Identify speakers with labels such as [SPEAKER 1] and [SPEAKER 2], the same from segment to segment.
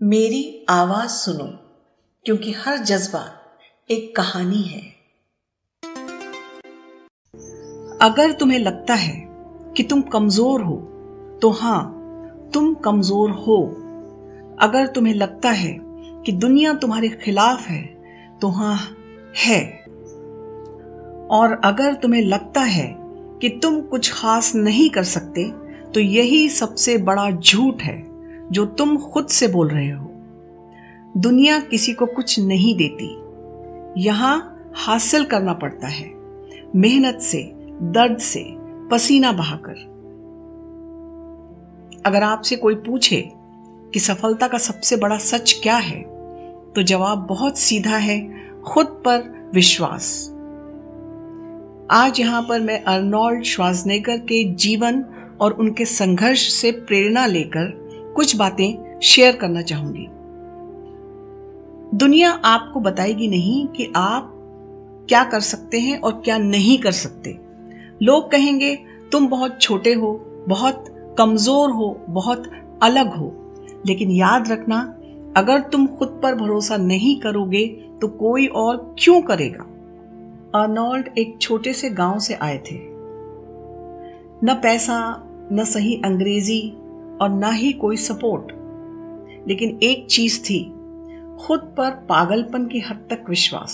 [SPEAKER 1] मेरी आवाज सुनो, क्योंकि हर जज्बा एक कहानी है। अगर तुम्हें लगता है कि तुम कमजोर हो, तो हां, तुम कमजोर हो। अगर तुम्हें लगता है कि दुनिया तुम्हारे खिलाफ है, तो हां, है। और अगर तुम्हें लगता है कि तुम कुछ खास नहीं कर सकते, तो यही सबसे बड़ा झूठ है जो तुम खुद से बोल रहे हो। दुनिया किसी को कुछ नहीं देती, यहां हासिल करना पड़ता है, मेहनत से, दर्द से, पसीना बहाकर। अगर आपसे कोई पूछे कि सफलता का सबसे बड़ा सच क्या है, तो जवाब बहुत सीधा है, खुद पर विश्वास। आज यहां पर मैं अर्नोल्ड श्वार्ज़नेगर के जीवन और उनके संघर्ष से प्रेरणा लेकर कुछ बातें शेयर करना चाहूंगी। दुनिया आपको बताएगी नहीं कि आप क्या कर सकते हैं और क्या नहीं कर सकते। लोग कहेंगे तुम बहुत छोटे हो, बहुत कमजोर हो, बहुत अलग हो। लेकिन याद रखना, अगर तुम खुद पर भरोसा नहीं करोगे तो कोई और क्यों करेगा। अर्नोल्ड एक छोटे से गांव से आए थे। न पैसा, न सही अंग्रेजी और न ही कोई सपोर्ट। लेकिन एक चीज थी, खुद पर पागलपन की हद तक विश्वास।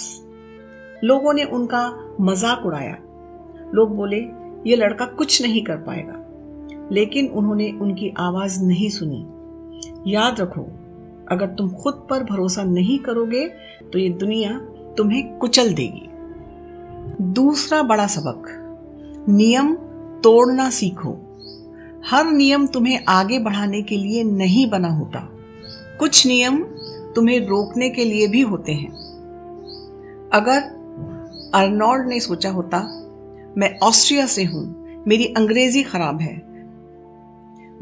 [SPEAKER 1] लोगों ने उनका मजाक उड़ाया। लोग बोले ये लड़का कुछ नहीं कर पाएगा, लेकिन उन्होंने उनकी आवाज नहीं सुनी। याद रखो, अगर तुम खुद पर भरोसा नहीं करोगे तो ये दुनिया तुम्हें कुचल देगी। दूसरा बड़ा सबक, नियम तोड़ना सीखो। हर नियम तुम्हें आगे बढ़ाने के लिए नहीं बना होता। कुछ नियम तुम्हें रोकने के लिए भी होते हैं। अगर अर्नोल्ड ने सोचा होता, मैं ऑस्ट्रिया से हूं, मेरी अंग्रेजी खराब है,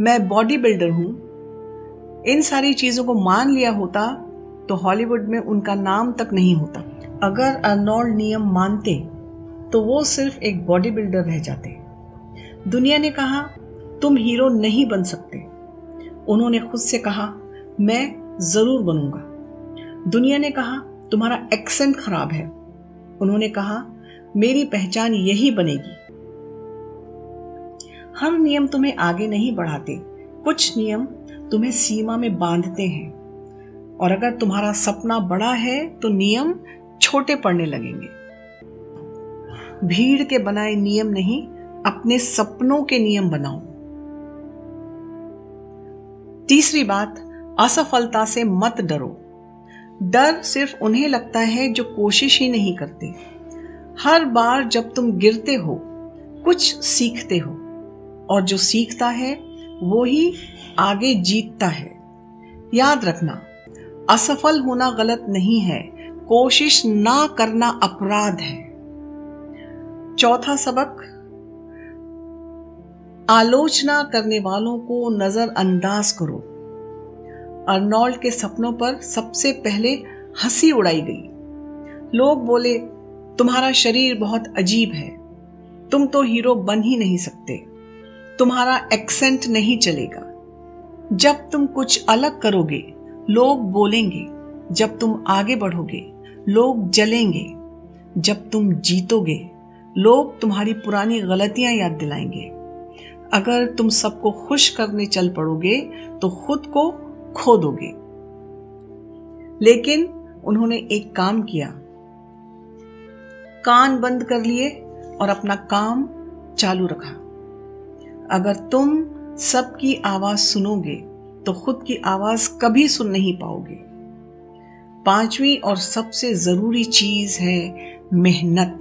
[SPEAKER 1] मैं बॉडी बिल्डर हूं, इन सारी चीजों को मान लिया होता, तो हॉलीवुड में उनका नाम तक नहीं होता। अगर अर्नोल्ड नियम मानते तो वो सिर्फ एक बॉडी बिल्डर रह जाते। दुनिया ने कहा तुम हीरो नहीं बन सकते। उन्होंने खुद से कहा मैं जरूर बनूंगा। दुनिया ने कहा तुम्हारा एक्सेंट खराब है। उन्होंने कहा मेरी पहचान यही बनेगी। हर नियम तुम्हें आगे नहीं बढ़ाते, कुछ नियम तुम्हें सीमा में बांधते हैं। और अगर तुम्हारा सपना बड़ा है तो नियम छोटे पड़ने लगेंगे। भीड़ के बनाए नियम नहीं, अपने सपनों के नियम बनाओ। तीसरी बात, असफलता से मत डरो। डर सिर्फ उन्हें लगता है जो कोशिश ही नहीं करते। हर बार जब तुम गिरते हो, कुछ सीखते हो, और जो सीखता है वो ही आगे जीतता है। याद रखना, असफल होना गलत नहीं है, कोशिश ना करना अपराध है। चौथा सबक, आलोचना करने वालों को नजरअंदाज करो। अर्नोल्ड के सपनों पर सबसे पहले हंसी उड़ाई गई। लोग बोले तुम्हारा शरीर बहुत अजीब है, तुम तो हीरो बन ही नहीं सकते, तुम्हारा एक्सेंट नहीं चलेगा। जब तुम कुछ अलग करोगे, लोग बोलेंगे। जब तुम आगे बढ़ोगे, लोग जलेंगे। जब तुम जीतोगे, लोग तुम्हारी पुरानी गलतियां याद दिलाएंगे। अगर तुम सबको खुश करने चल पड़ोगे तो खुद को खो दोगे। लेकिन उन्होंने एक काम किया, कान बंद कर लिए और अपना काम चालू रखा। अगर तुम सबकी आवाज सुनोगे तो खुद की आवाज कभी सुन नहीं पाओगे। पांचवी और सबसे जरूरी चीज है मेहनत।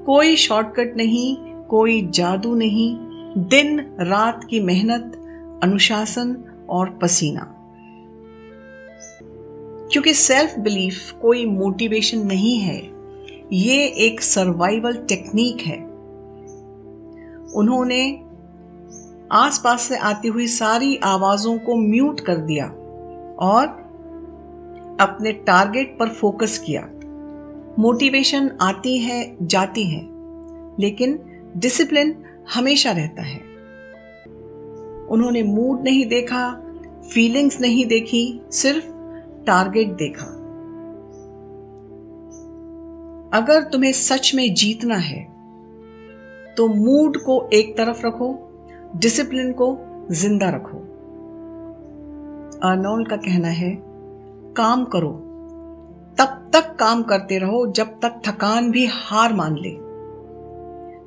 [SPEAKER 1] कोई शॉर्टकट नहीं, कोई जादू नहीं, दिन रात की मेहनत, अनुशासन और पसीना। क्योंकि सेल्फ बिलीफ कोई मोटिवेशन नहीं है, ये एक सर्वाइवल टेक्निक है। उन्होंने आसपास से आती हुई सारी आवाजों को म्यूट कर दिया और अपने टारगेट पर फोकस किया। मोटिवेशन आती है, जाती है, लेकिन डिसिप्लिन हमेशा रहता है। उन्होंने मूड नहीं देखा, फीलिंग्स नहीं देखी, सिर्फ टारगेट देखा। अगर तुम्हें सच में जीतना है तो मूड को एक तरफ रखो, डिसिप्लिन को जिंदा रखो। अर्नोल्ड का कहना है, काम करो, तब तक काम करते रहो जब तक थकान भी हार मान ले।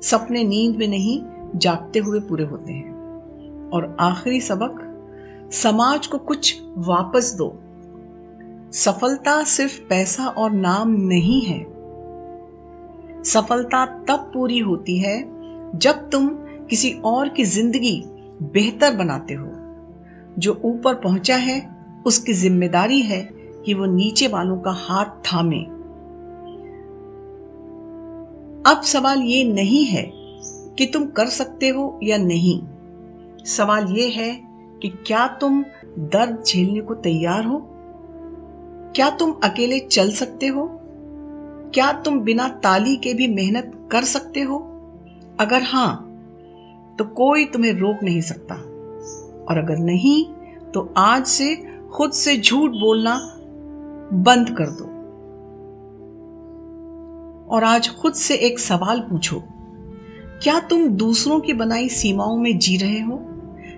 [SPEAKER 1] सपने नींद में नहीं, जागते हुए पूरे होते हैं। और आखिरी सबक, समाज को कुछ वापस दो। सफलता सिर्फ पैसा और नाम नहीं है। सफलता तब पूरी होती है जब तुम किसी और की जिंदगी बेहतर बनाते हो। जो ऊपर पहुंचा है उसकी जिम्मेदारी है कि वो नीचे वालों का हाथ थामे। अब सवाल ये नहीं है कि तुम कर सकते हो या नहीं। सवाल ये है कि क्या तुम दर्द झेलने को तैयार हो? क्या तुम अकेले चल सकते हो? क्या तुम बिना ताली के भी मेहनत कर सकते हो? अगर हां, तो कोई तुम्हें रोक नहीं सकता। और अगर नहीं, तो आज से खुद से झूठ बोलना बंद कर दो। और आज खुद से एक सवाल पूछो, क्या तुम दूसरों की बनाई सीमाओं में जी रहे हो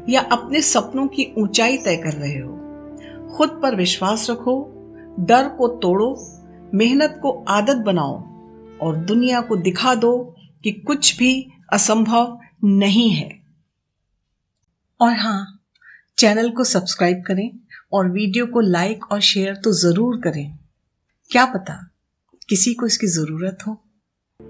[SPEAKER 1] या अपने सपनों की ऊंचाई तय कर रहे हो? खुद पर विश्वास रखो, डर को तोड़ो, मेहनत को आदत बनाओ और दुनिया को दिखा दो कि कुछ भी असंभव नहीं है। और हाँ, चैनल को सब्सक्राइब करें और वीडियो को लाइक और शेयर तो जरूर करें। क्या पता किसी को इसकी जरूरत हो।